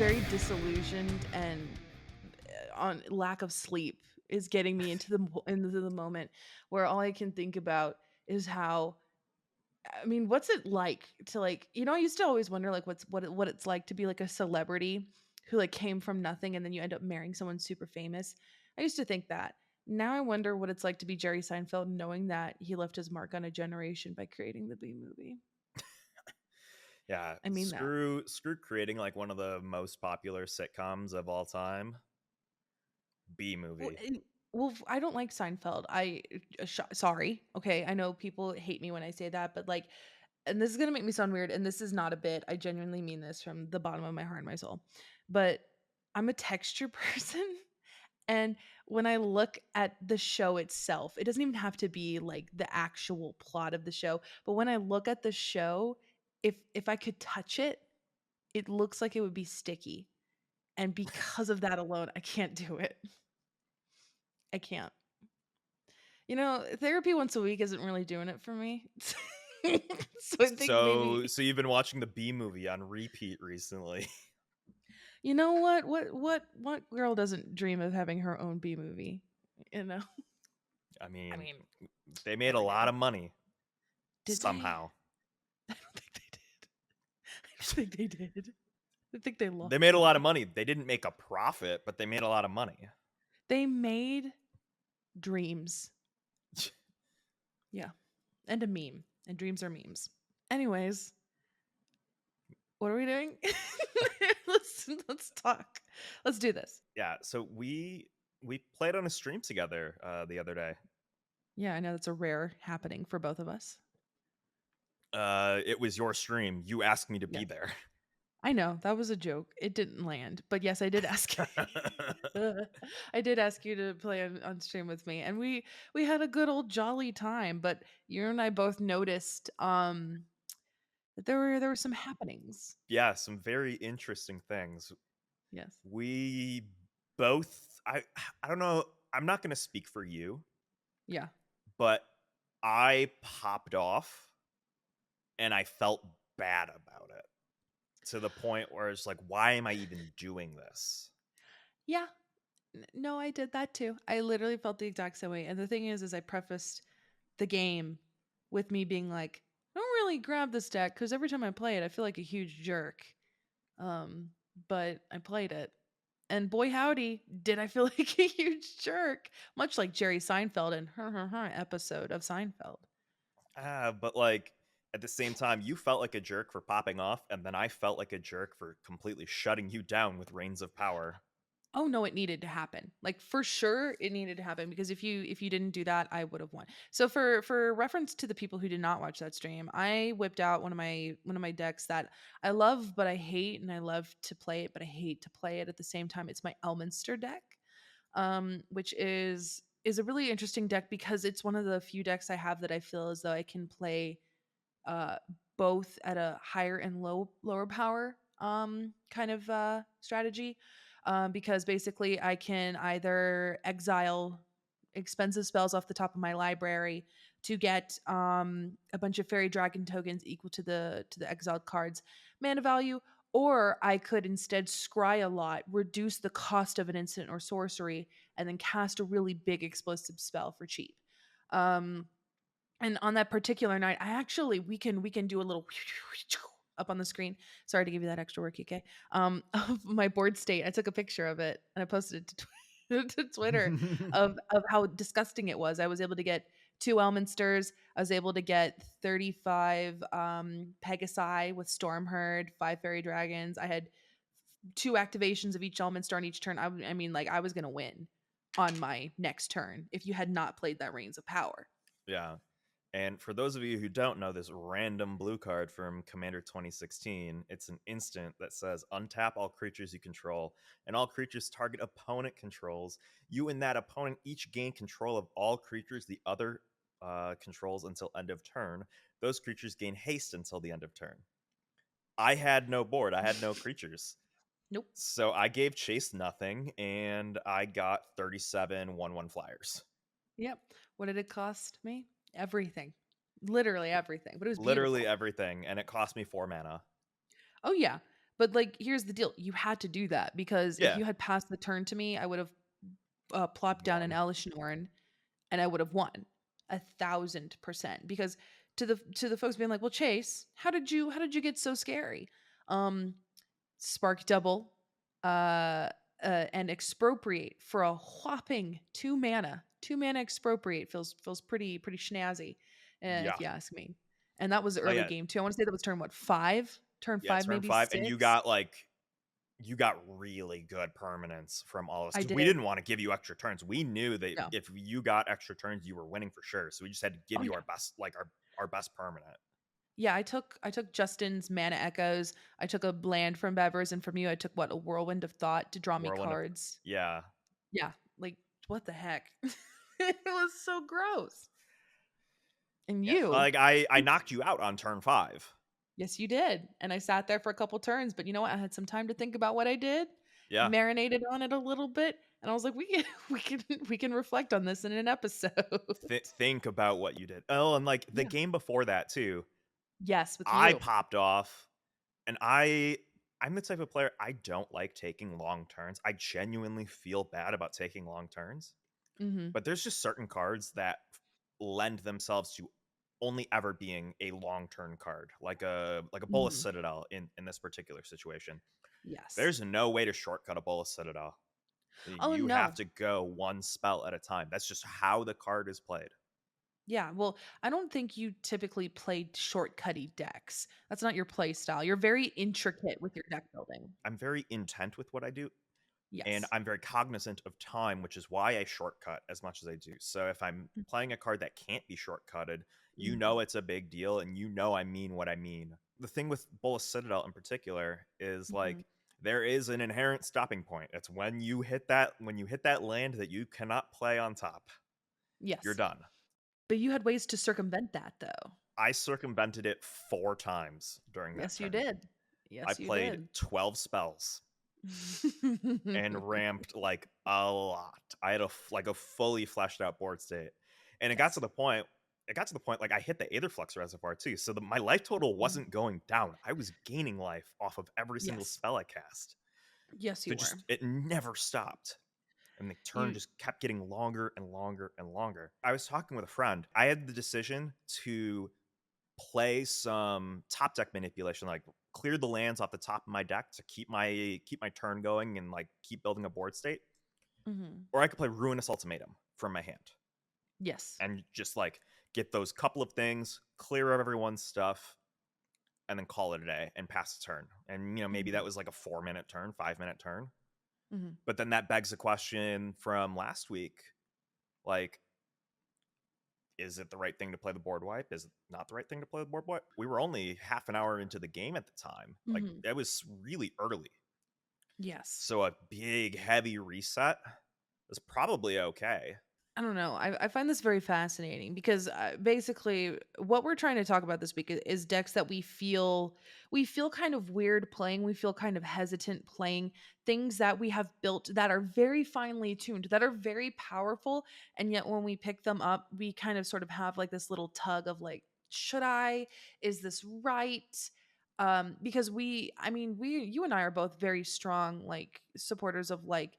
very disillusioned and on lack of sleep is getting me into the moment where all I can think about is how I mean, what's it like to I used to always wonder like what it's like to be like a celebrity who like came from nothing and then you end up marrying someone super famous. I used to think that. Now I wonder what it's like to be Jerry Seinfeld knowing that he left his mark on a generation by creating the B movie. Yeah, I mean that. screw creating like one of the most popular sitcoms of all time. B Well, movie. I don't like Seinfeld. Sorry. Okay, I know people hate me when I say that, but like, and this is gonna make me sound weird, and this is not a bit. I genuinely mean this from the bottom of my heart and my soul. But I'm a texture person, and when I look at the show itself, it doesn't even have to be like the actual plot of the show. But when I look at the show, if I could touch it, it looks like it would be sticky, and because of that alone, I can't do it. I can't. Therapy once a week isn't really doing it for me. So I think So you've been watching the B movie on repeat recently. you know what girl doesn't dream of having her own B movie? You know, I I mean, mean, they made a every lot day. of money Did they? somehow. I don't think they did. I don't think they did. I think they They lost made a lot of money. money. They didn't make a profit, but they made a lot of money. They made dreams. Yeah, and a meme. And dreams are memes. Anyways, what are we doing? Let's talk. Let's do this. Yeah, so we played on a stream together the other day. Yeah, I know that's a rare happening for both of us. It was your stream. You asked me to be Yes. there. I know, that was a joke. It didn't land. But yes, I did ask I did ask you to play on stream with me. And we had a good old jolly time, but you and I both noticed that there were some happenings. Yeah, some very interesting things. Yes. We both I don't know, I'm not going to speak for you, Yeah. but I popped off and I felt bad about it to the point where it's like, why am I even doing this? Yeah. No, I did that too. I literally felt the exact same way. And the thing is I prefaced the game with me being like, I don't really grab this deck because every time I play it, I feel like a huge jerk. Um, but I played it. And boy howdy, did I feel like a huge jerk, much like Jerry Seinfeld in her episode of Seinfeld. But like at the same time, you felt like a jerk for popping off, and then I felt like a jerk for completely shutting you down with reigns of power. Oh no, it needed to happen. Like for sure it needed to happen because if you didn't do that, I would have won. So for reference to the people who did not watch that stream, I whipped out one of my decks that I love but I hate, and I love to play it but I hate to play it at the same time. It's my Elminster deck. Which is a really interesting deck because it's one of the few decks I have that I feel as though I can play uh both at a higher and lower power kind of strategy, because basically I can either exile expensive spells off the top of my library to get a bunch of fairy dragon tokens equal to the exiled cards mana value, or I could instead scry a lot, reduce the cost of an instant or sorcery, and then cast a really big explosive spell for cheap. um and on that particular night, I actually we can do a little up on the screen. Sorry to give you that extra work, UK. Of my board state. I took a picture of it and I posted it to, to Twitter of how disgusting it was. I was able to get 2 Elminsters. I was able to get 35 Pegasi with Stormherd, 5 Fairy Dragons. I had 2 activations of each Elminster on each turn. I mean, like I was gonna win on my next turn if you had not played that Reigns of Power. Yeah. And for those of you who don't know this random blue card from Commander 2016, it's an instant that says untap all creatures you control, and all creatures target opponent controls. You and that opponent each gain control of all creatures the other controls until end of turn. Those creatures gain haste until the end of turn. I had no board, I had no creatures. Nope. So I gave Chase nothing, and I got 37 1/1 flyers. Yep. What did it cost me? Everything. Literally everything. But it was Literally beautiful. everything, and it cost me 4 mana. Oh yeah. But, like, here's the deal, you had to do that because if Yeah. you had passed the turn to me, I would've, plopped down an One. Elishnorn and I would've won 1,000% because to the folks being like, "Well, Chase, how did you get so scary?" Um, Spark Double, uh, and Expropriate for a whopping 2 mana. 2 mana Expropriate feels pretty snazzy, Yeah. if you ask me. And that was Oh early yeah. game too. I wanna say that was turn what, 5? Turn Yeah, 5, turn maybe 5, and you 6? got like you got really good permanence from all of us I because we did. didn't want to give you extra turns. We knew that No. if you got extra turns, you were winning for sure. So we just had to give Oh, you yeah. our best, like our best permanent. Yeah, I took Justin's Mana Echoes, I took a land from Bevers, and from you, I took what? A Whirlwind of Thought to draw me Whirlwind of cards. yeah, Yeah, like, what the heck? It was so gross. And yeah. you Like I knocked you out on turn 5. Yes, you did, and I sat there for a couple turns, but you know what? I had some time to think about what I did, Yeah. marinated on it a little bit, and I was like, "We can we can reflect on this in an episode." Think about what you did. Oh, and like the Yeah. game before that too, Yes, with I you. popped off, and I'm the type of player I don't like taking long turns. I genuinely feel bad about taking long turns. Mhm, But there's just certain cards that lend themselves to only ever being a long turn card, like a Bolas mhm. Citadel in this particular situation. Yes. There's no way to shortcut a Bolas Citadel. Oh, You have no. to go one spell at a time. That's just how the card is played. Yeah, well, I don't think you typically played shortcutty decks. That's not your play style. You're very intricate with your deck building. I'm very intent with what I do, and Yes. I'm very cognizant of time, which is why I shortcut as much as I do. So if I'm playing a card that can't be shortcutted, you Mhm, know it's a big deal, and you know I mean what I mean. The thing with Bolas Citadel in particular is mhm. like there is an inherent stopping point. It's when you hit that land that you cannot play on top. You're Yes. done. But you had ways to circumvent that, though. I circumvented it 4 times during that Yes, you turn. did. I Yes, you played did. 12 spells and ramped like a lot. I had like a fully fleshed out board state, and Yes. It got to the point like I hit the Aetherflux Reservoir too, so my life total Mhm. wasn't going down. I was gaining life off of every single Yes. spell I cast. Yes, So you were. it never stopped, and the turn You just kept getting longer and longer and longer. I was talking with a friend. I had the decision to play some top deck manipulation, like clear the lands off the top of my deck to keep my turn going and like keep building a board state, Mhm. or I could play Ruinous Ultimatum from my hand Yes. and just like get those couple of things, clear up everyone's stuff, and then call it a day and pass the turn. And maybe that Mhm. was like a 4-minute turn, 5-minute turn. Mhm. But then that begs the question from last week, like, is it the right thing to play the board wipe? Is it not the right thing to play the board wipe? We were only half an hour into the game at the time. Like Mhm. it was really early. Yes. So a big heavy reset is probably okay. I don't know. I find this very fascinating because basically what we're trying to talk about this week is decks that we feel kind of weird playing. We feel kind of hesitant playing things that we have built that are very finely tuned, that are very powerful, and yet when we pick them up, we kind of sort of have like this little tug of like, should I? Is this right? Because you and I are both very strong like supporters of like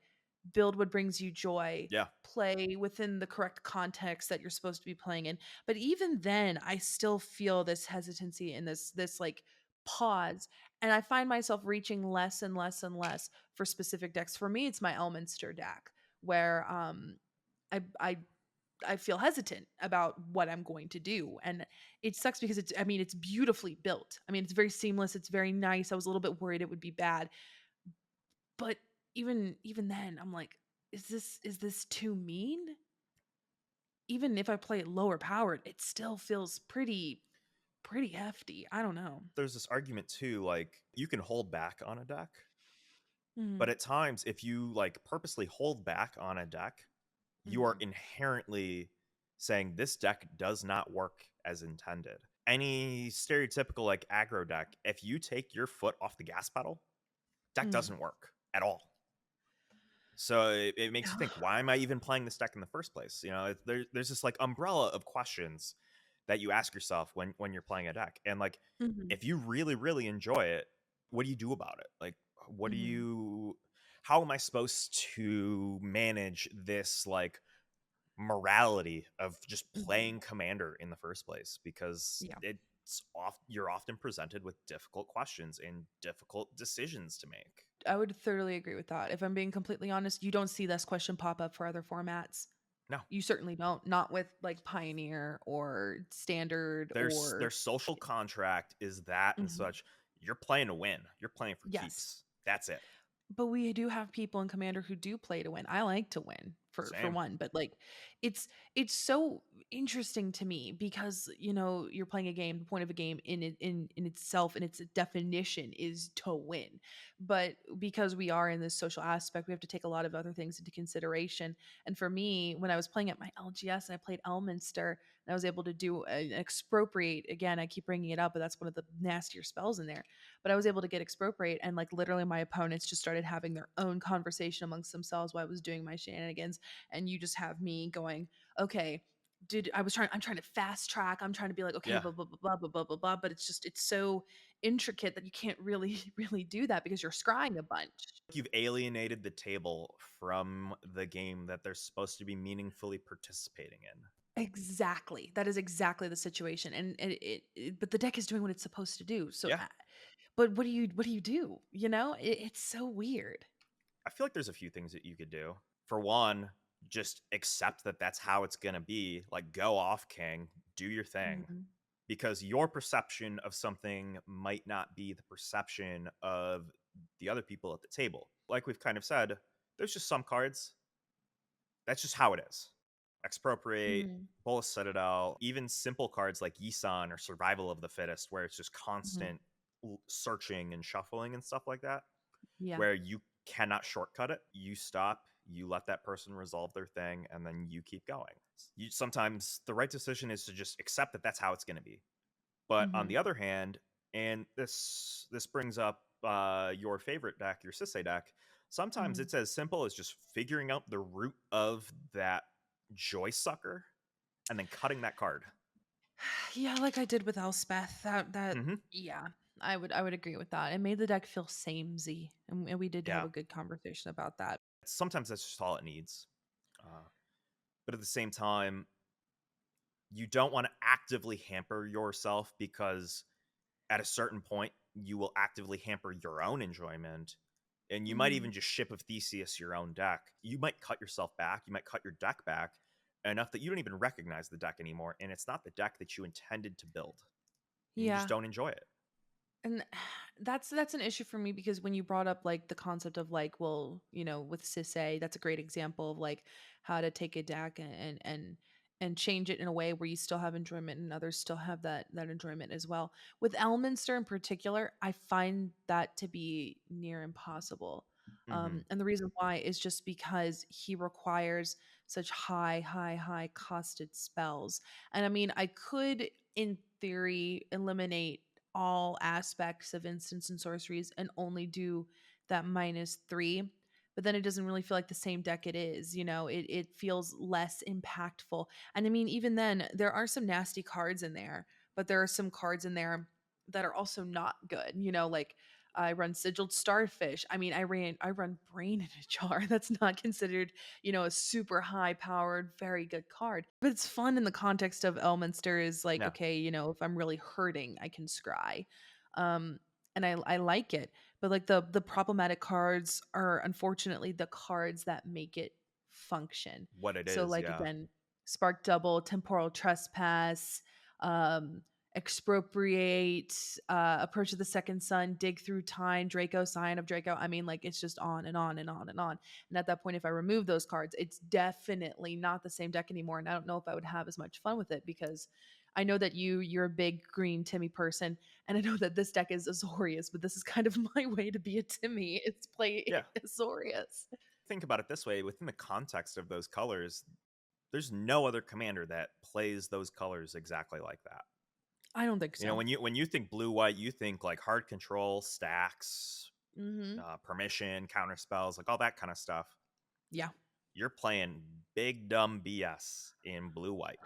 build what brings you joy, Yeah. play within the correct context that you're supposed to be playing in. But even then, I still feel this hesitancy and this like pause. And I find myself reaching less and less and less for specific decks. For me, it's my Elminster deck where I I I feel hesitant about what I'm going to do. And it sucks because it's beautifully built. I mean, it's very seamless, it's very nice. I was a little bit worried it would be bad, but even then, I'm like, is this too mean? Even if I play it lower powered, it still feels pretty hefty. I don't know. There's this argument too, like you can hold back on a deck, but Mhm. at times if you like purposely hold back on a deck, you are Mhm. inherently saying this deck does not work as intended. Any stereotypical like aggro deck, if you take your foot off the gas pedal, deck Mhm. doesn't work at all. So it makes you Yeah. think, why am I even playing this deck in the first place? There's this like umbrella of questions that you ask yourself when you're playing a deck, and like Mhm. if you really really enjoy it, what do you do about it? Like, what do Mhm. you how am I supposed to manage this like morality of just Mhm. playing commander in the first place? Because Yeah. you're often presented with difficult questions and difficult decisions to make. I would thoroughly agree with that. If I'm being completely honest, you don't see this question pop up for other formats. No, You certainly don't. Not with like Pioneer or Standard their or social contract is that and Mhm. such. You're playing to win. You're playing for Yes. keeps. That's it. But we do have people in Commander who do play to win. I like to win for Same. one, but like it's it's so interesting to me because you're playing a game. The point of a game in itself and its definition is to win. But because we are in this social aspect, we have to take a lot of other things into consideration. And for me, when I was playing at my LGS and I played Elminster and I was able to do an expropriate again, I keep bringing it up, but that's one of the nastier spells in there, but I was able to get expropriate, and like literally my opponents just started having their own conversation amongst themselves while I was doing my shenanigans. And you just have me going, okay, I'm trying to fast track. I'm trying to be like, okay, Yeah. blah blah blah blah blah blah blah blah. But it's so intricate that you can't really really do that because you're scrying a bunch. You've alienated the table from the game that they're supposed to be meaningfully participating in. Exactly. That is exactly the situation. And but the deck is doing what it's supposed to do. So Yeah. but what do you do? It's so weird. I feel like there's a few things that you could do. For one, just accept that that's how it's going to be. Like, go off, King, do your thing. Mhm. Because your perception of something might not be the perception of the other people at the table. Like we've kind of said, there's just some cards. That's just how it is. Expropriate, Mhm. Bolus Citadel, even simple cards like Yisan or Survival of the Fittest, where it's just Mhm. constant searching and shuffling and stuff like that, Yeah. where you cannot shortcut it. You stop, you let that person resolve their thing, and then you keep going. Sometimes the right decision is to just accept that that's how it's going to be. But on Mhm. the other hand, and this brings up your favorite deck, your Sisei deck. Sometimes Mhm. it's as simple as just figuring out the root of that joy sucker and then cutting that card. Yeah, like I did with Elspeth. That Hmm. yeah, I would agree with that. It made the deck feel samey, and we did have Yeah, a good conversation about that. sometimes that's just all it needs. But at the same time, you don't want to actively hamper yourself because at a certain point, you will actively hamper your own enjoyment. And you might Mhm. even just ship of Theseus your own deck. You might cut yourself back. You might cut your deck back enough that you don't even recognize the deck anymore. And it's not the deck that you intended to build. And you just Yeah. don't enjoy it. And that's an issue for me because when you brought up like the concept of like, well, with Sisay, that's a great example of like how to take a deck and change it in a way where you still have enjoyment and others still have that enjoyment as well. With Elminster in particular, I find that to be near impossible. Hmm. And the reason why is just because he requires such high costed spells. And I mean, I could, in theory, eliminate all aspects of instants and sorceries and only do that -3, but then it doesn't really feel like the same deck it is. It feels less impactful. And I mean, even then there are some nasty cards in there, but there are some cards in there that are also not good. Like I run Sigiled Starfish. I mean, I run Brain in a Jar. That's not considered, a super high powered, very good card. But it's fun in the context of Elminster is like, Yeah. okay, if I'm really hurting, I can scry. Um, and I like it. But like the problematic cards are unfortunately the cards that make it function. What it So is. like Yeah. again, Spark Double, Temporal Trespass, um, Expropriate, Approach of the Second Sun, Dig Through Time, Draco, Sign of Draco. I mean, like it's just on and on and on and on. And at that point, if I remove those cards, it's definitely not the same deck anymore. And I don't know if I would have as much fun with it because I know that you're a big green Timmy person, and I know that this deck is Azorius, but this is kind of my way to be a Timmy. It's play Yeah. Azorius. Think about it this way, within the context of those colors, there's no other commander that plays those colors exactly like that. I don't think so. When you think blue white, you think like hard control, stacks, Mm-hmm. permission, counter spells, like all that kind of stuff. Yeah. You're playing big dumb BS in blue white.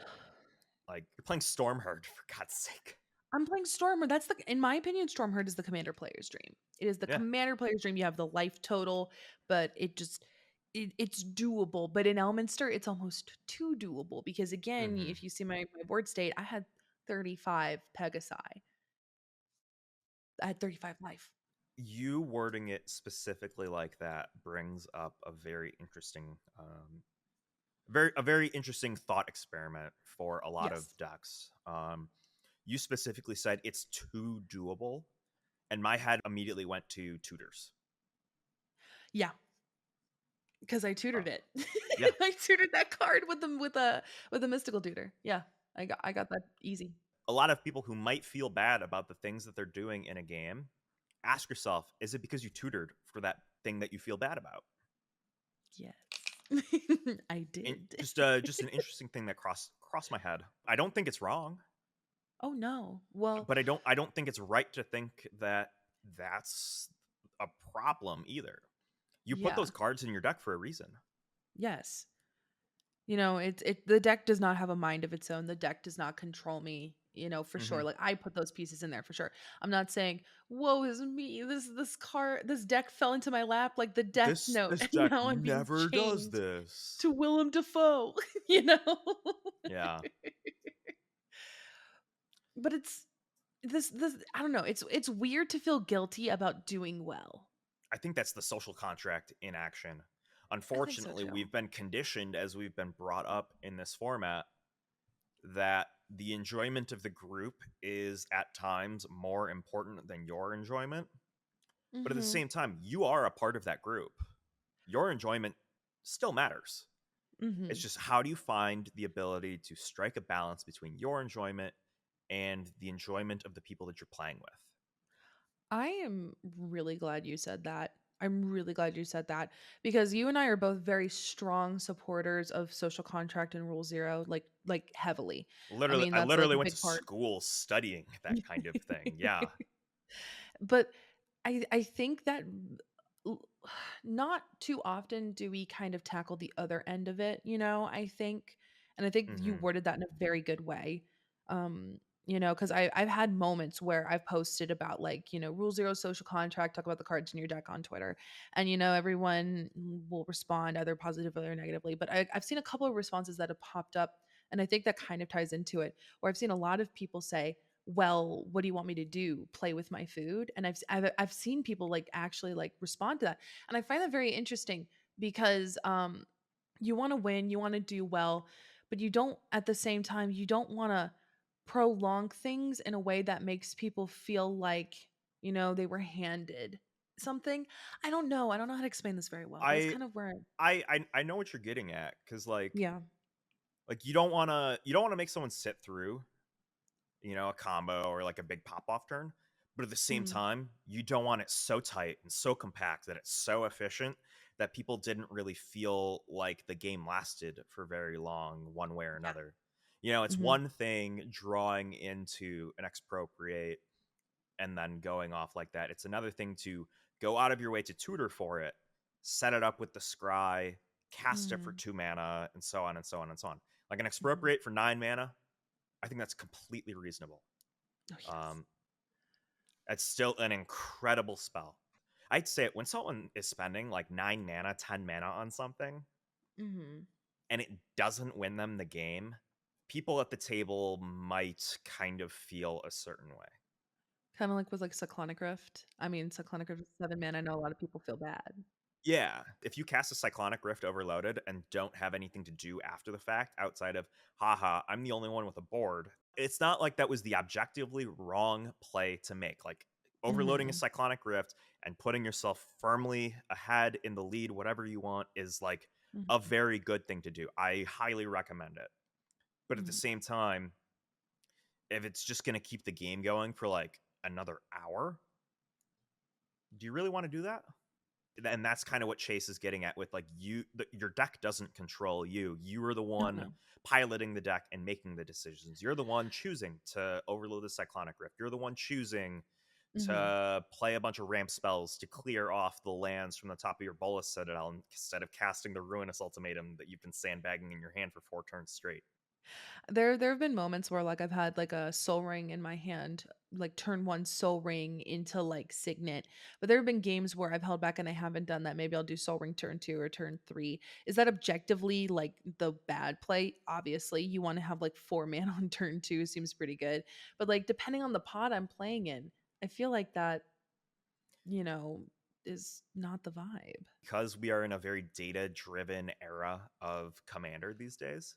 Like you're playing Stormherd for God's sake. I'm playing Stormherd. That's the in my opinion, Stormherd is the commander player's dream. It is the Yeah. commander player's dream. You have the life total, but it's doable. But in Elminster, it's almost too doable because again, Hmm. if you see my board state, I had 35 Pegasi. I had 35 life. You wording it specifically like that brings up a very interesting thought experiment for a lot of Yes. decks. You specifically said it's too doable, and my head immediately went to tutors. Yeah, because I tutored Uh, it. yeah, I tutored that card with a mystical tutor. Yeah, I got that easy. a lot of people who might feel bad about the things that they're doing in a game, ask yourself, is it because you tutored for that thing that you feel bad about? Yes. I And did. just an interesting thing that crossed my head. I don't think it's wrong, Oh no. Well, but I don't think it's right to think that that's a problem either. You put yeah. those cards in your deck for a reason. Yes. The deck does not have a mind of its own. The deck does not control me, for Hmm. sure. Like I put those pieces in there for sure. I'm not saying, "Woe is me. This deck fell into my lap like the Death This Note this and deck now I'm being never does chained this. to Willem Dafoe," you know? Yeah, But it's this I don't know. It's weird to feel guilty about doing well. I think that's the social contract in action. I think so Unfortunately, too. we've been conditioned as we've been brought up in this format that the enjoyment of the group is at times more important than your enjoyment. But at the Mhm. same time, you are a part of that group. Your enjoyment still matters. It's Mhm. just how do you find the ability to strike a balance between your enjoyment and the enjoyment of the people that you're playing with? I am really glad you said that. I'm really glad you said that because you and I are both very strong supporters of social contract and rule zero, like heavily. I Literally, mean, I that's like literally a went to big part. school studying that kind of thing. Yeah. But I think that l- not too often do we kind of tackle the other end of it, I think, and I think you Hmm. worded that in a very good way. Because I've had moments where I've posted about like, rule zero social contract, talk about the cards in your deck on Twitter. And everyone will respond either positively or negatively. But I've seen a couple of responses that have popped up, and I think that kind of ties into it, where I've seen a lot of people say, well, what do you want me to do, play with my food? And I've seen people like actually like respond to that, and I find that very interesting because you want to win, you want to do well, but you don't, at the same time, you don't want to prolong things in a way that makes people feel like they were handed something. I don't know how to explain this very well, but that's I kind of where I know what you're getting at because yeah. you don't wanna make someone sit through, a combo or like a big pop off turn, but at the same Mhm. time, you don't want it so tight and so compact that it's so efficient that people didn't really feel like the game lasted for very long one way or Yeah. another. It's Hmm. one thing drawing into an expropriate and then going off like that. It's another thing to go out of your way to tutor for it, set it up with the scry, cast it for Hmm. 2 mana, and so on and so on and so on. Like an Hmm. expropriate for 9 mana, I think that's completely reasonable. Oh yes. Um, it's still an incredible spell. I'd say it when someone is spending like 9 mana, 10 mana on something, Hmm. and it doesn't win them the game, people at the table might kind of feel a certain way. Kinda like with, like, Cyclonic Rift. I mean, Cyclonic Rift is 7 mana, I know a lot of people feel bad. Yeah, if you cast a Cyclonic Rift overloaded and don't have anything to do after the fact outside of, haha, I'm the only one with a board, it's not like that was the objectively wrong play to make. Like, overloading a Mhm, Cyclonic Rift and putting yourself firmly ahead in the lead, whatever you want, is like a mhm, very good thing to do. I highly recommend it. But at the mhm. same time, if it's just going to keep the game going for like another hour, do you really want to do that? And that's kind of what Chase is getting at with like your deck doesn't control you. You are the Oh, one no. piloting the deck and making the decisions. You're the one choosing to overload the Cyclonic Rift. You're the one choosing Mhm, to play a bunch of ramp spells to clear off the lands from the top of your Bolas Citadel instead of casting the Ruinous Ultimatum that you've been sandbagging in your hand for 4 turns straight. There have been moments where, like, I've had, like, a soul ring in my hand, like, turn 1 soul ring into, like, signet, but there have been games where I've held back and I haven't done that. Maybe I'll do soul ring turn 2 or turn 3. Is that objectively, like, the bad play? Obviously, you wanna have, like, 4 mana on turn 2 seems pretty good, but, like, depending on the pod I'm playing in, I feel like that, you know, is not the vibe. Because we are in a very data driven era of Commander these days,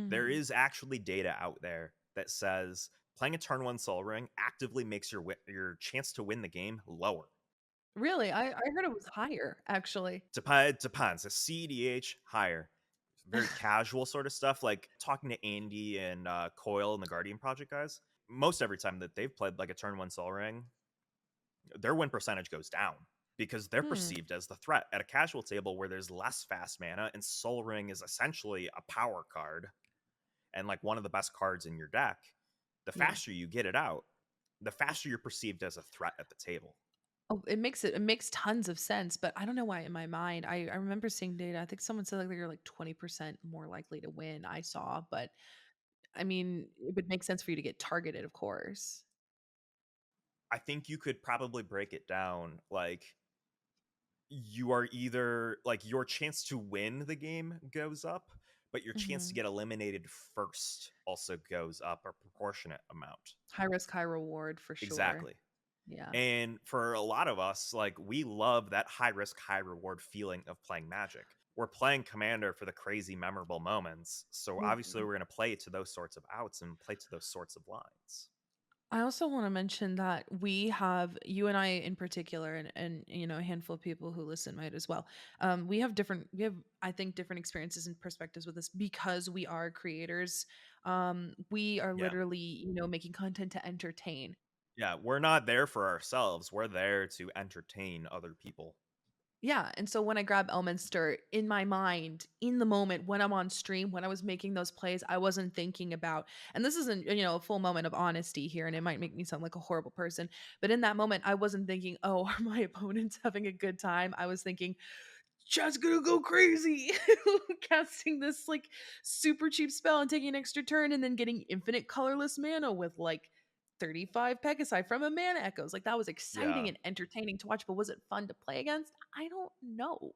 there Mhm. is actually data out there that says playing a turn one Soul Ring actively makes your chance to win the game lower. Really? I heard it was higher, actually. Depends. A CEDH higher. Very casual sort of stuff, like talking to Andy and Coil and the Guardian Project guys. Most every time that they've played like a turn one Soul Ring, their win percentage goes down because they're Hmm, perceived as the threat at a casual table where there's less fast mana and Soul Ring is essentially a power card and like one of the best cards in your deck. The yeah. faster you get it out, the faster you're perceived as a threat at the table. Oh, it makes tons of sense, but I don't know why in my mind, I remember seeing data. I think someone said like you're like 20% more likely to win. I saw, but I mean, it would make sense for you to get targeted, of course. I think you could probably break it down like you are either like your chance to win the game goes up, but your chance to Hmm. get eliminated first also goes up a proportionate amount. High risk, high reward for sure. Exactly. Yeah. And for a lot of us, like we love that high risk, high reward feeling of playing Magic. We're playing Commander for the crazy, memorable moments. So obviously, Mhm. we're going to play to those sorts of outs and play to those sorts of lines. I also want to mention that we have you and I in particular, and you know a handful of people who listen might as well. We have I think different experiences and perspectives with this because we are creators. We are Yeah. literally making content to entertain. Yeah. We're not there for ourselves. We're there to entertain other people. Yeah, and so when I grab Elminster in my mind, in the moment when I'm on stream, when I was making those plays, I wasn't thinking about, and this isn't, a full moment of honesty here, and it might make me sound like a horrible person, but in that moment, I wasn't thinking, oh, are my opponents having a good time? I was thinking, chat's gonna go crazy casting this like super cheap spell and taking an extra turn and then getting infinite colorless mana with like 35 Pegasi from a mana echoes. Like that was exciting Yeah. and entertaining to watch, but was it fun to play against? I don't know.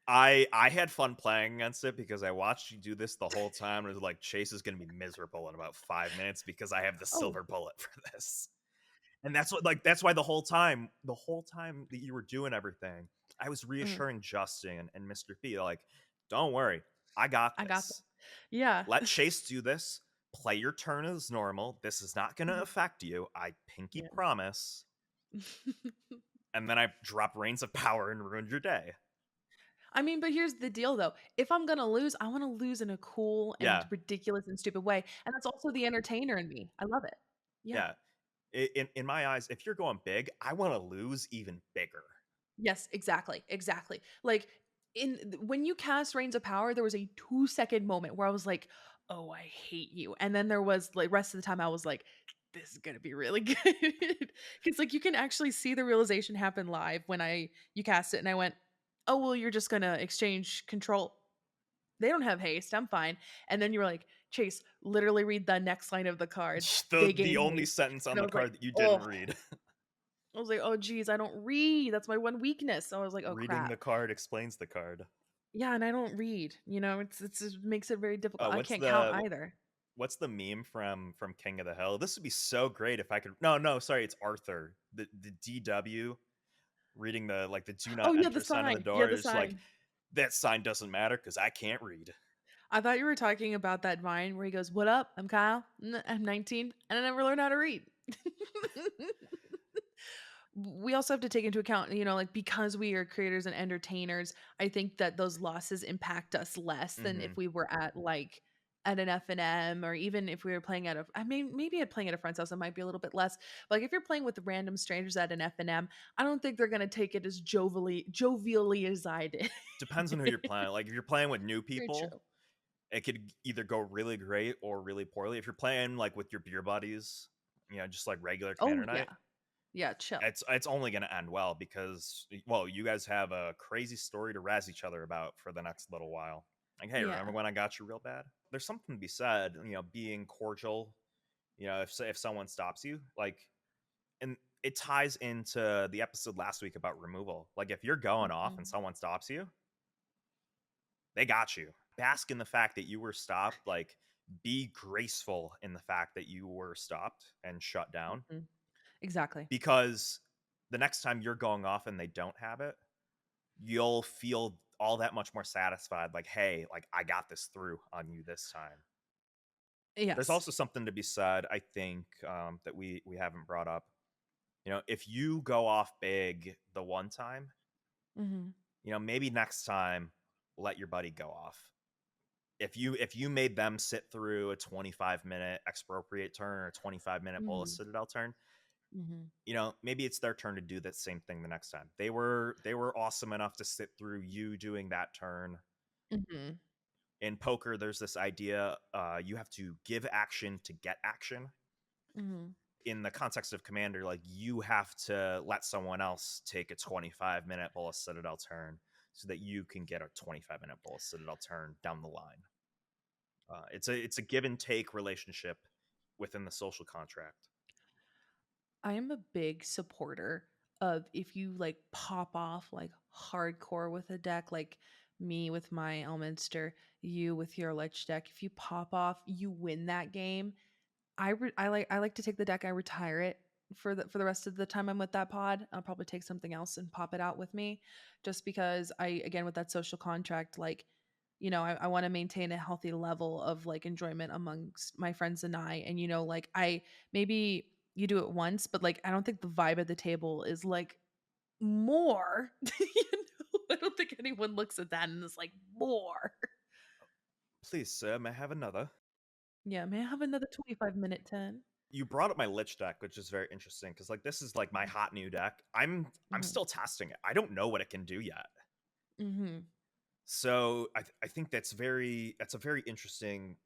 I had fun playing against it because I watched you do this the whole time. And it was like Chase is going to be miserable in about 5 minutes because I have the Oh, silver bullet for this. And that's what like that's why the whole time that you were doing everything, I was mm, reassuring Justin and Mr. P like, don't worry, I got I got this. that. Yeah. Let Chase do this. Play your turn as normal. This is not going to Mhm. affect you. I pinky Yeah. promise. And then I drop Reigns of Power and ruined your day. I mean, but here's the deal though. If I'm gonna lose, I want to lose in a cool and Yeah, ridiculous and stupid way. And that's also the entertainer in me. I love it. Yeah. yeah. In my eyes, if you're going big, I want to lose even bigger. Yes, exactly, exactly. Like when you cast Reigns of Power, there was a 2-second moment where I was like, "Oh, I hate you," and then there was like rest of the time I was like, "This is gonna be really good," because like you can actually see the realization happen live when I you cast it, and I went, "Oh well, you're just gonna exchange control. They don't have haste. I'm fine." And then you were like, "Chase, literally read the next line of the card. The They the gain only haste," sentence on and I the was like, card that you didn't "Oh." read. I was like, "Oh, geez, I don't read. That's my one weakness." So I was like, "Oh, Reading the crap." card explains the card. Yeah, and I don't read, it's just makes it very difficult. I What's can't count the either. what's the meme from King of the Hill? This would be so great if I could. No, no, sorry, it's Arthur. The DW reading the like the do Oh, not yeah, the enter sign on the sign. Yeah, door the is like sign. that sign doesn't matter because I can't read. I thought you were talking about that Vine where he goes, "What up? I'm Kyle. I'm 19, and I never learned how to read." We also have to take into account, like because we are creators and entertainers, I think that those losses impact us less than Hmm. if we were at like at an F&M, or even if we were playing at a I mean maybe at playing at a friend's house it might be a little bit less. But like if you're playing with random strangers at an F&M, I don't think they're going to take it as jovially as I did. Depends on who you're playing. Like if you're playing with new Very people, true. it could either go really great or really poorly. If you're playing like with your beer buddies, just like regular Oh commander night, yeah. Yeah, chill. it's only going to end well because well, you guys have a crazy story to razz each other about for the next little while. Like, hey, remember Yeah. when I got you real bad? There's something to be said, being cordial. If someone stops you, like, and it ties into the episode last week about removal. Like, if you're going off and Mhm. someone stops you, they got you. Bask in the fact that you were stopped. Like, be graceful in the fact that you were stopped and shut down, Mhm. Exactly. because the next time you're going off and they don't have it, you'll feel all that much more satisfied. Like, hey, like, I got this through on you this time. There's Yes. also something to be said, I think, that we haven't brought up. If you go off big the one time, Mhm. maybe next time let your buddy go off. If you made them sit through a 25-minute expropriate turn or a 25-minute Bola Mhm. Citadel turn, Mhm. maybe it's their turn to do that same thing the next time. They were awesome enough to sit through you doing that turn. Mhm. In poker, there's this idea, you have to give action to get action. Mhm. In the context of Commander, like, you have to let someone else take a 25-minute Bola Citadel turn so that you can get a 25-minute Bola Citadel turn down the line. It's a give and take relationship within the social contract. I am a big supporter of if you like pop off like hardcore with a deck, like me with my Elminster, you with your Lich deck. If you pop off, you win that game. I like to take the deck, I retire it for the rest of the time I'm with that pod. I'll probably take something else and pop it out with me, just because I again with that social contract, like I want to maintain a healthy level of like enjoyment amongst my friends and I. And like I maybe you do it once, but like I don't think the vibe at the table is like more. I don't think anyone looks at that and is like more. Please, sir, may I have another? Yeah, may I have another 25-minute 10? You brought up my Lich deck, which is very interesting because, like, this is like my hot new deck. I'm Mm-hmm. still testing it. I don't know what it can do yet. Mm-hmm. So I think that's a very interesting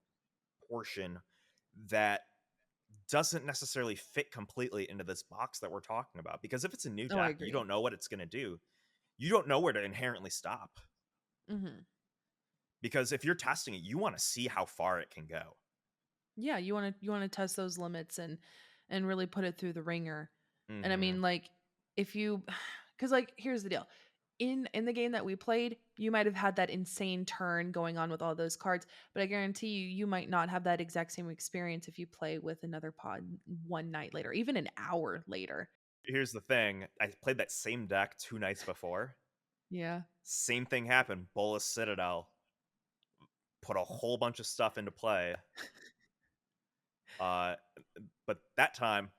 portion that doesn't necessarily fit completely into this box that we're talking about. Because if it's a new Oh, I deck, you agree. don't know what it's going to do. You don't know where to inherently stop. Mm-hmm. Because if you're testing it, you want to see how far it can go. Yeah, you want to test those limits and really put it through the ringer. And I Hmm. mean, like, if you, because like here's the deal. In the game that we played, you might have had that insane turn going on with all those cards, but I guarantee you might not have that exact same experience if you play with another pod one night later, even an hour later. Here's the thing: I played that same deck 2 nights before. Yeah. Same thing happened. Bolas Citadel put a whole bunch of stuff into play. Uh, but that time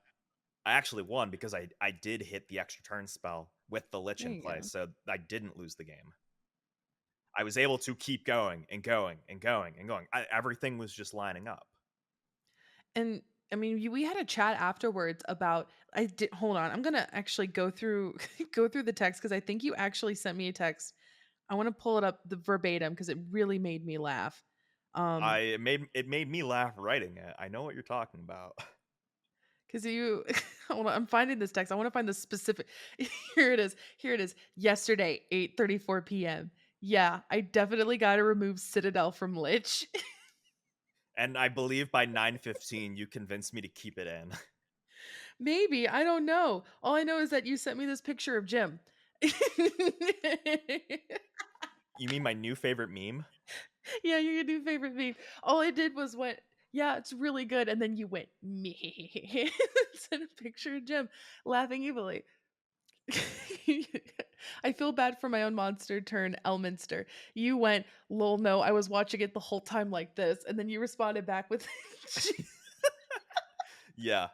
I actually won because I did hit the extra turn spell with the Lich There in you play, go. so I didn't lose the game. I was able to keep going and going and going and going. Everything was just lining up. And I mean, we had a chat afterwards about I did hold on. I'm going to actually go through go through the text cuz I think you actually sent me a text. I want to pull it up the verbatim cuz it really made me laugh. I Um it made me laugh writing it. I know what you're talking about. cuz you hold on, I'm finding this text. I want to find the specific Here it is. Here it is. Yesterday 8:34 p.m. Yeah, I definitely got to remove Citadel from Lich. And I believe by 9:15 you convinced me to keep it in. Maybe, I don't know. All I know is that you sent me this picture of Jim. You mean my new favorite meme? Yeah, your new favorite meme. All I did was went, yeah, it's really good, and then you went me. Sent a picture of Jim laughing evilly. I feel bad for my own monster turn, Elminster. You went, lol, no, I was watching it the whole time like this, and then you responded back with Yeah.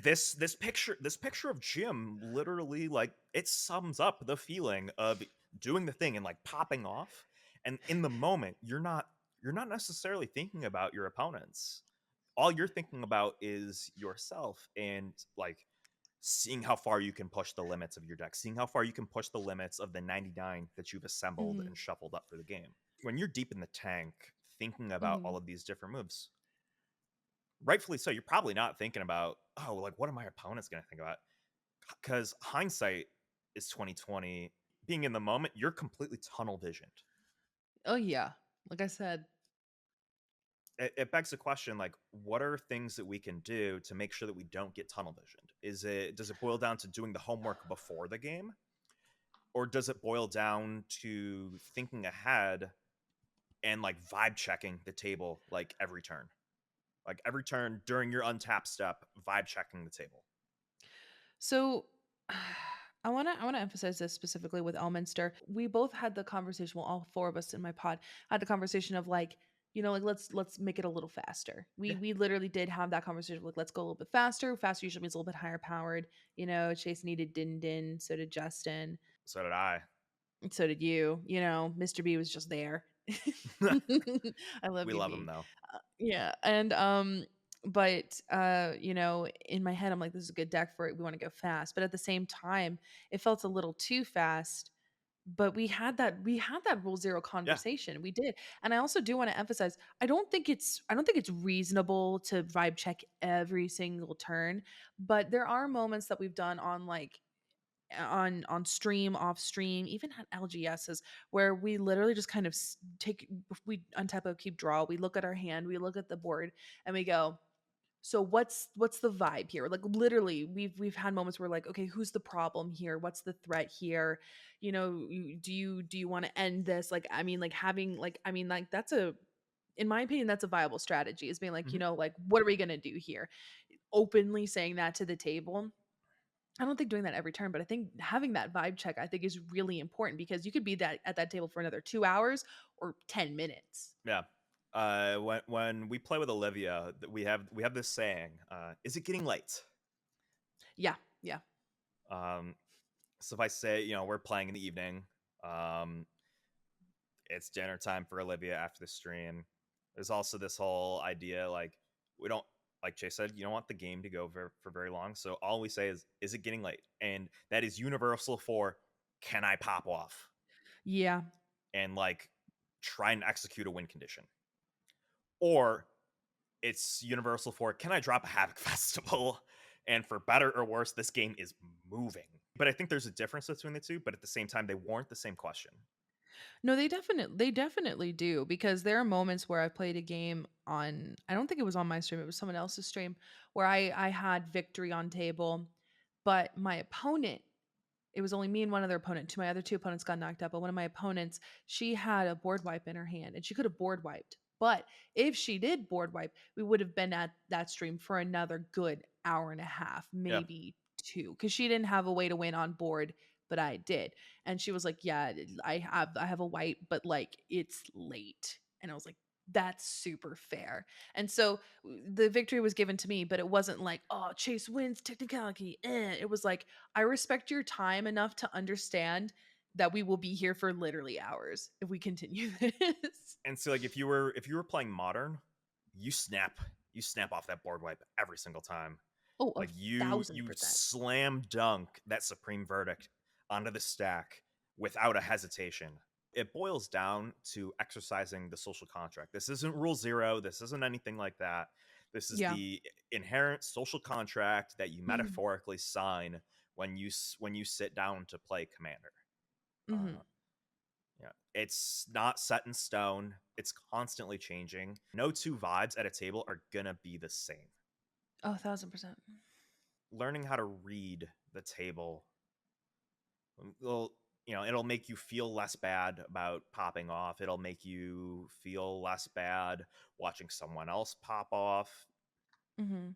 This picture of Jim literally, like, it sums up the feeling of doing the thing and, like, popping off. And in the moment, you're not necessarily thinking about your opponents. All you're thinking about is yourself and, like, seeing how far you can push the limits of your deck, seeing how far you can push the limits of the 99 that you've assembled Mhm, and shuffled up for the game. When you're deep in the tank thinking about mhm. all of these different moves, rightfully so, you're probably not thinking about, oh, like, what are my opponents going to think about? Because hindsight is 2020. being in the moment, you're completely tunnel visioned. Oh yeah. Like I said, It begs the question, like, what are things that we can do to make sure that we don't get tunnel visioned? Does it boil down to doing the homework before the game, or does it boil down to thinking ahead and like vibe checking the table like every turn? Like every turn during your untap step, vibe checking the table. so I want to emphasize this specifically with Elminster. We both had the conversation, well, all four of us in my pod had the conversation of like, like let's make it a little faster. We Yeah, we literally did have that conversation, like let's go a little bit faster. Faster usually means a little bit higher powered. Chase needed Din Din, so did Justin, so did I. so did you. Mr. B was just there. I love We you, love him B. though. Yeah, and but in my head I'm like, this is a good deck for it. We want to go fast, but at the same time, it felt a little too fast. But we had that rule zero Yeah, conversation. We did. And I also do want to emphasize, I don't think it's reasonable to vibe check every single turn, but there are moments that we've done on like on stream, off stream, even at LGSs, where we literally just kind of take, we untap a keep draw, we look at our hand, we look at the board, and we go, so what's the vibe here? Like literally, we've had moments where like, okay, who's the problem here? What's the threat here? Do you want to end this? Like, I mean, like having like, I mean, like that's a, in my opinion, that's a viable strategy. Is being like, hmm like what are we gonna do here? Openly saying that to the table. I don't think doing that every turn, but I think having that vibe check, I think, is really important because you could be that at that table for another 2 hours or 10 minutes. yeah. When we play with Olivia, we have this saying: "Is it getting late?" Yeah, yeah. Um, so if I say, we're playing in the evening, um, it's dinner time for Olivia after the stream. There's also this whole idea like we don't, like Chase said, you don't want the game to go for very long. So all we say is it getting late? And that is universal for can I pop off Yeah. and like try and execute a win condition, or it's universal for can I drop a Havoc Festival? And for better or worse, this game is moving. But I think there's a difference between the two, but at the same time, they warrant the same question. No, they definitely do, because there are moments where I played a game on, I don't think it was on my stream, it was someone else's stream, where I had victory on table, but my opponent, it was only me and one other opponent. My other two opponents got knocked out, but one of my opponents, she had a board wipe in her hand and she could have board wiped. But if she did board wipe, we would have been at that stream for another good hour and a half, Yeah. maybe two, because she didn't have a way to win on board, but I did. And she was like, "Yeah, I have a wipe, but like it's late." And I was like, "That's super fair." And so the victory was given to me, but it wasn't like, "Oh, Chase wins technicality." It was like, I respect your time enough to understand that we will be here for literally hours if we continue this. And so like if you were playing modern, you snap you snap off that board wipe every single time. Oh, a Like you 1000%. slam dunk that supreme verdict onto the stack without a hesitation. It boils down to exercising the social contract. This isn't rule zero. This isn't anything like that. This is Yeah. the inherent social contract that you Mhm. metaphorically sign when you sit down to play Commander. Mhm. Uh, yeah, it's not set in stone. It's constantly changing. No two vibes at a table are gonna be the same. Oh, 1000%. Learning how to read the table will, it'll make you feel less bad about popping off. It'll make you feel less bad watching someone else pop off. Mhm.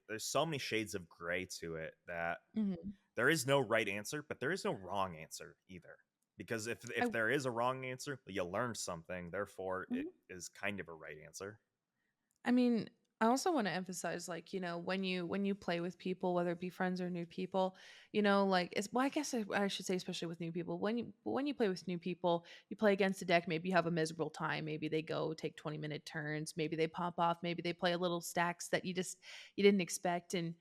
There's so many shades of gray to it that Mhm. there is no right answer, but there is no wrong answer either. Because I if there is a wrong answer, you learned something. Therefore, it mhm. is kind of a right answer. I mean, I also want to emphasize, like, when you play with people, whether it be friends or new people, like it's, well, I guess I should say, especially with new people, when you play with new people, you play against a deck, maybe you have a miserable time, maybe they go take 20-minute turns, maybe they pop off, maybe they play a little stacks that you didn't expect. And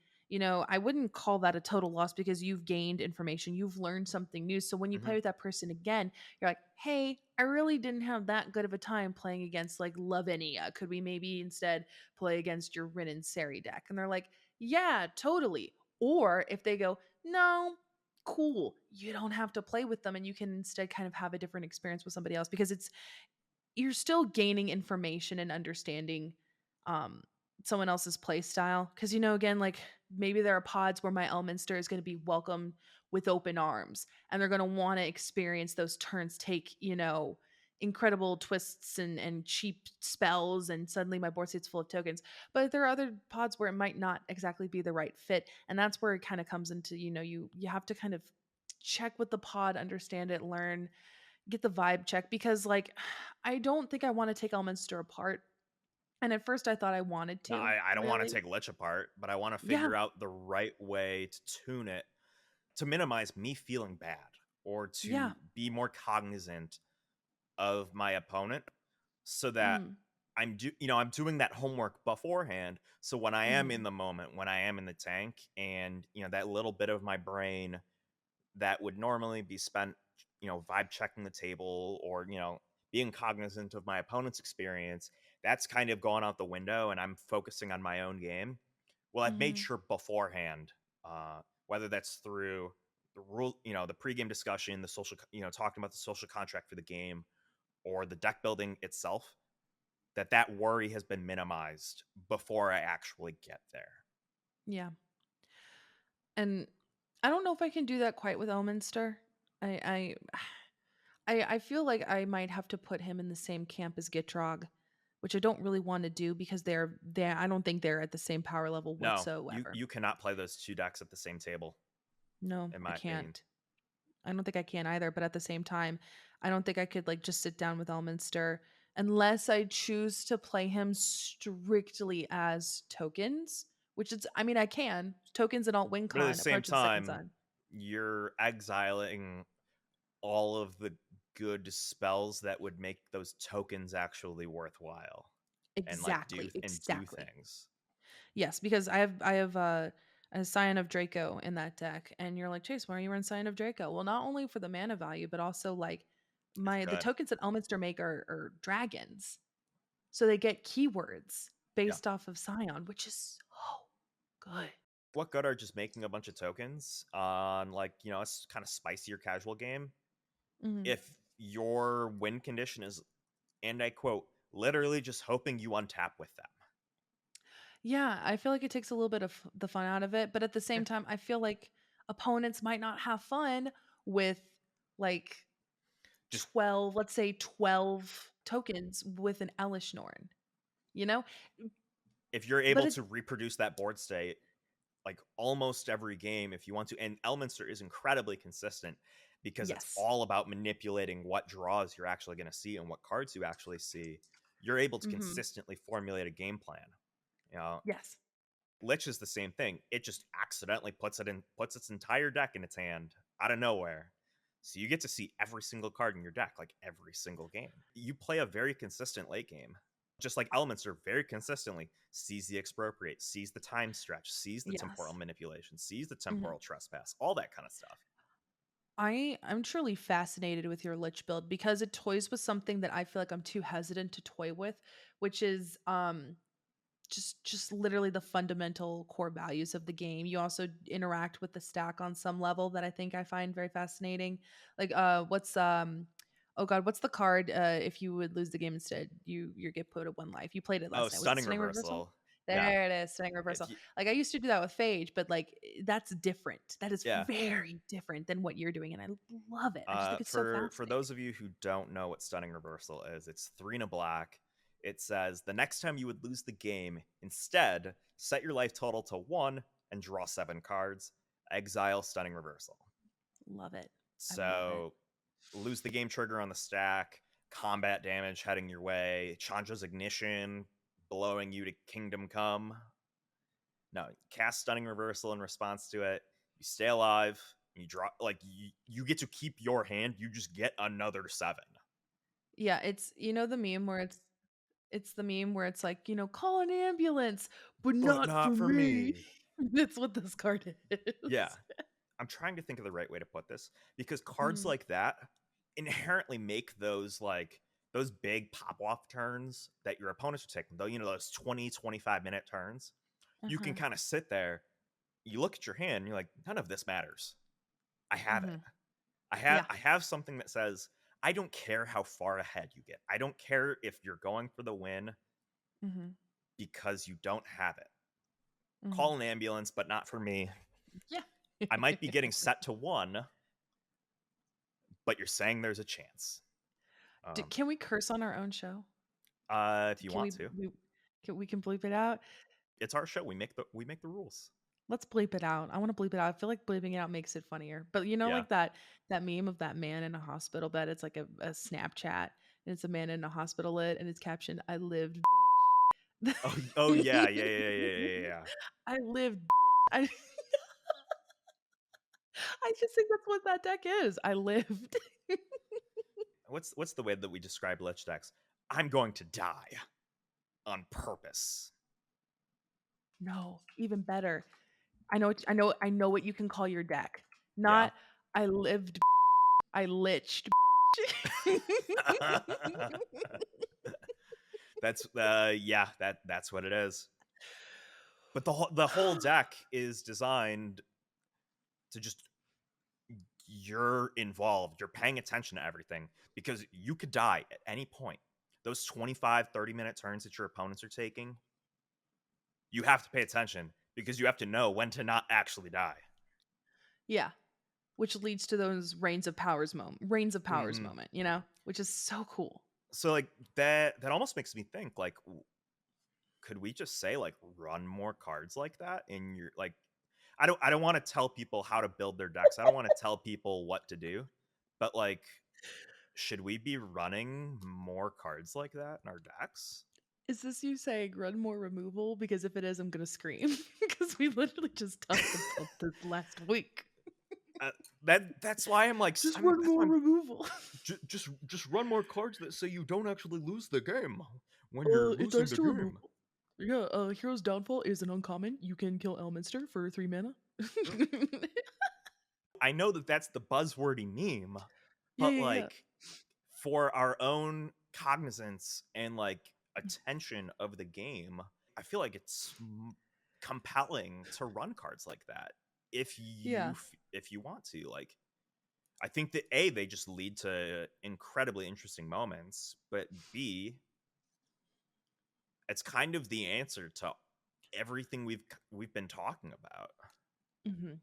I wouldn't call that a total loss, because you've gained information, you've learned something new. So when you hmm play with that person again, you're like, hey, I really didn't have that good of a time playing against like Lavenia. Could we maybe instead play against your Rin and Seri deck? And they're like, yeah, totally. Or if they go, no, cool. You don't have to play with them and you can instead kind of have a different experience with somebody else because it's you're still gaining information and understanding um someone else's play style because again like maybe there are pods where my Elminster is going to be welcomed with open arms and they're going to want to experience those turns take incredible twists and cheap spells and suddenly my board state's full of tokens, but there are other pods where it might not exactly be the right fit, and that's where it kind of comes into you have to kind of check with the pod, understand it, learn, get the vibe check because like I don't think I want to take Elminster apart. And at first I thought I wanted No, to, I don't want to really. take Lich apart, but I want to Yeah. figure out the right way to tune it to minimize me feeling bad or to Yeah. be more cognizant of my opponent so that Mhm. I'm doing that homework beforehand, so when I am in Mhm. the moment, when I am in the tank, and that little bit of my brain that would normally be spent vibe checking the table or being cognizant of my opponent's experience, that's kind of gone out the window and I'm focusing on my own game. Well, I've made Mhm. sure beforehand, whether that's through the rule, the pregame discussion, the social, talking about the social contract for the game, or the deck building itself, that worry has been minimized before I actually get there. Yeah. And I don't know if I can do that quite with Elminster. I I feel like I might have to put him in the same camp as Gitrog, which I don't really want to do because they I don't think they're at the same power level No, you whatsoever. you cannot play those two decks at the same table, No, in I my opinion. can't. I don't think I can either, but at the same time, I don't think I could like just sit down with Elminster unless I choose to play him strictly as tokens, which is I mean I can. Tokens and alt win But at the con, same approach of the second time, sun. you're exiling all of the good spells that would make those tokens actually worthwhile and like do Exactly, do exactly. things. Yes, because I have a Scion of Draco in that deck, and you're like, Chase, why are you run Scion of Draco? Well, not only for the mana value, but also like It's the good. tokens that Elminster make are dragons. So they get keywords Yeah. based off of Scion, which is so good. What good are just making a bunch of tokens on like, a kind of spicier casual game Mhm. if your win condition is, and I quote, literally just hoping you untap with them? Yeah, I feel like it takes a little bit of the fun out of it, but at the Yeah. same time, I feel like opponents might not have fun with like Just 12, let's say 12 tokens with an Elish Norn, you know? if you're But able it to reproduce that board state like almost every game if you want to. And Elminster is incredibly consistent because it's yes. all about manipulating what draws you're actually going to see and what cards you actually see. You're able to Mhm. consistently formulate a game plan. You know, Yes. Lich is the same thing. It just accidentally puts its entire deck in its hand out of nowhere. So you get to see every single card in your deck, like every single game. You play a very consistent late game. Just like Elminster very consistently sees the expropriate, sees the time stretch, sees the temporal Yes. manipulation, sees the Mhm. temporal trespass, all that kind of stuff. I'm truly fascinated with your Lich build because it toys with something that I feel like I'm too hesitant to toy with, which is just literally the fundamental core values of the game. You also interact with the stack on some level that I think I find very fascinating. Like what's oh god, what's the card if you would lose the game instead you get put at one life. You played it Oh, last night. Was it stunning Stunning Reversal? reversal. Yeah. There it is, Stunning If Reversal. you, Like I used to do that with Phage, but like that's different. That is yeah. very different than what you're doing and I love it. I just think it's so For fascinating. those of you who don't know what stunning reversal is, it's 3 and a black. It says the next time you would lose the game, instead set your life total to 1 and draw 7 cards. Exile stunning reversal. Love it. I love it. So lose the game trigger on the stack, combat damage heading your way, Chandra's ignition blowing you to kingdom come. No, cast stunning reversal in response to it. You stay alive. You draw like you get to keep your hand. You just get another 7. Yeah, it's the meme where it's the meme where it's like, call an ambulance, but But not for not for me. me. That's what this card Yeah, is. I'm trying to think of the right way to put this because cards Mhm. like that inherently make those big pop off turns that your opponents are taking, though, those 20-25 minute turns. You can Uh-huh. kind of sit there, you look at your hand, and you're like, none of this matters. I have it. Mhm. Yeah. I have something that says I don't care how far ahead you get. I don't care if you're going for the win Mhm. because you don't have it. Mhm. Call an ambulance, but not for me. Yeah. I might be getting set to 1, but you're saying there's a chance. Can we curse on our own show? If you Can want we to, we can bleep it out? it's our show. We make the rules. Let's bleep it out. I wanna bleep it out. I feel like bleeping it out makes it funnier. But you know, Yeah. like that meme of that man in a hospital bed, it's like a Snapchat, and it's a man in a hospital lid, and it's captioned, "I lived, bitch." Oh yeah, yeah, yeah, yeah, yeah, yeah, yeah. I lived, bitch. I I just think that's what that deck is. I lived. What's the way that we describe Lich decks? I'm going to die on purpose. No, even better. I know what you can call your deck. Yeah. Not I lived, I liched. That's yeah, that's what it is. But the whole deck is designed to just you're involved, you're paying attention to everything because you could die at any point. Those 25, 30-minute turns that your opponents are taking, you have to pay attention because you have to know when to not actually die. Yeah, which leads to those reigns of powers Hmm. moment, you know, which is so cool. So like that almost makes me think like could we just say like run more cards like that in your like I don't want to tell people how to build their decks. I don't want to tell people what to do. But like should we be running more cards like that in our decks? Is this you saying run more removal? Because if it is, I'm gonna scream because we literally just talked about this last week. Uh, that's why I'm like Just I'm run that's why more I'm removal. just run more cards that say you don't actually lose the game when you're It losing dies the to game. removal. Yeah, Hero's Downfall is an uncommon. You can kill Elminster for 3 mana. I know that that's the buzzwordy meme, Yeah, but yeah, yeah. like for our own cognizance and like attention of the game, I feel like it's compelling to run cards like that Yeah. if you want to. Like I think that A, they just lead to incredibly interesting moments, but B, it's kind of the answer to everything we've been talking about. Mhm.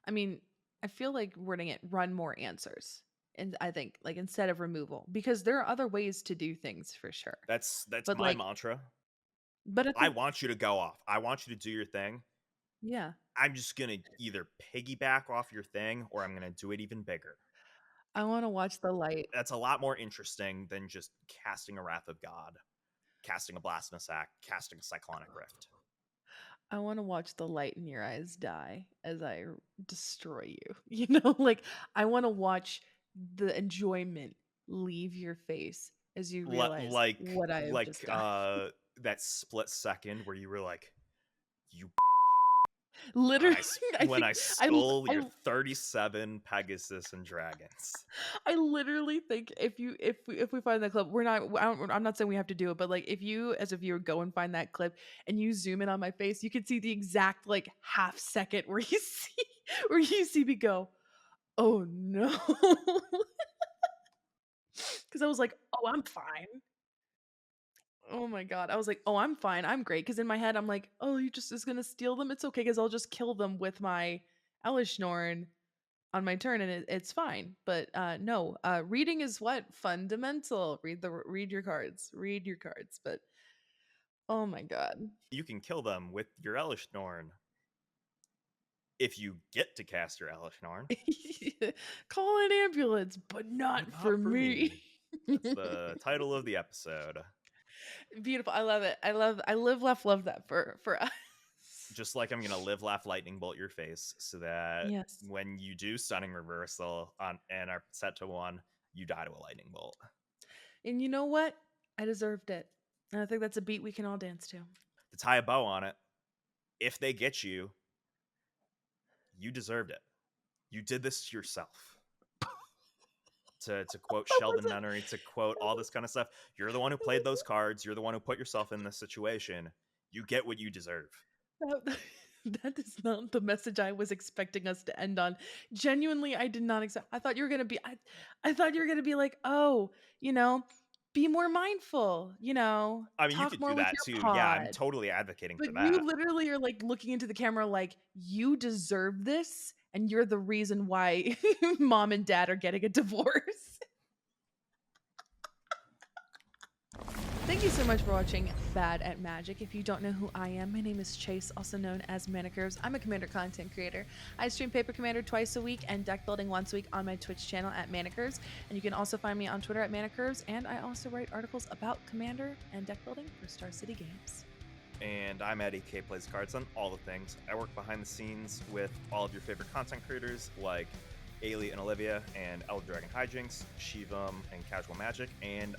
I mean, I feel like wording it run more answers. And I think like instead of removal because there are other ways to do things for sure. That's But my like mantra. I I think want you to go off. I want you to do your thing. yeah. I'm just gonna either piggyback off your thing or I'm gonna do it even bigger. I want to watch the light. That's a lot more interesting than just casting a Wrath of God, casting a Blasphemous Act, casting a Cyclonic Rift. I want to watch the light in your eyes die as I destroy you. You know, like I want to watch the enjoyment leave your face as you realize what I have just done. That split second where you were like, "You," Literally, I when think I I l- stole your 37 Pegasus and Dragons. I literally think if we find that clip, I'm not saying we have to do it, but like if you as a viewer go and find that clip and you zoom in on my face, you can see the exact like half second where you see me go, "Oh no." Cuz I was like, "Oh, I'm fine." Oh my god. I was like, "Oh, I'm fine. I'm great." Cuz in my head I'm like, "Oh, you just is going to steal them. It's okay cuz I'll just kill them with my Elishnorn on my turn and it's fine." But no, reading is what fundamental. Read your cards. Read your cards. But oh my god. You can kill them with your Elish Norn if you get to cast your Elish Norn, Call an ambulance, but but not for not for me. me. That's the title of the episode. Beautiful. I love it. I live laugh love that for us. Just like I'm gonna live, laugh, lightning bolt your face, so that Yes. when you do stunning reversal on and are set to 1, you die to a lightning bolt. And you know what? I deserved it. And I think that's a beat we can all dance to. To tie a bow on it, if they get you, you deserved it. You did this to yourself. To quote That Sheldon wasn't Nunnery, to quote all this kind of stuff, you're the one who that played those cards. You're the one who put yourself in this situation. You get what you deserve. wasn't- that- That is not the message I was expecting us to end on. Genuinely, I did not expect. I thought you were gonna be. I thought you were gonna be like, oh, you know, be more mindful. I mean, you Talk could do more with that your too. Yeah, I'm pod. totally advocating But for you that. literally are like looking into the camera, like you deserve this, and you're the reason why mom and dad are getting a divorce. Thank you so much for watching Bad at Magic. If you don't know who I am, my name is Chase, also known as Manicurves. I'm a Commander content creator. I stream Paper Commander twice a week and deck building once a week on my Twitch channel at Manicurves. And you can also find me on Twitter at Manicurves. And I also write articles about Commander and deck building for Star City Games. And I'm Eddie, K Plays Cards on all the things. I work behind the scenes with all of your favorite content creators like Ailey and Olivia and Elder Dragon Hijinks, Shivam, and Casual Magic. And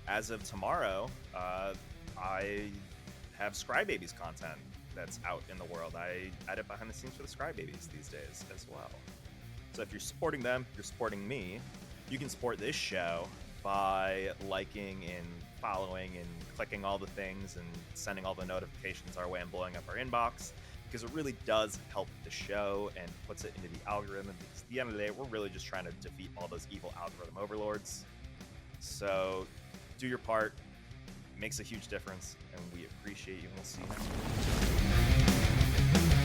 as of tomorrow, I have Scry Babies content that's out in the world. I edit behind the scenes for the Scry Babies these days as well. So if you're supporting them, you're supporting me. You can support this show by liking and following and clicking all the things and sending all the notifications our way and blowing up our inbox, because it really does help the show and puts it into the algorithm, because at the end of the day, we're really just trying to defeat all those evil algorithm overlords. So do your part. It makes a huge difference, and we appreciate you, and we'll see you next week.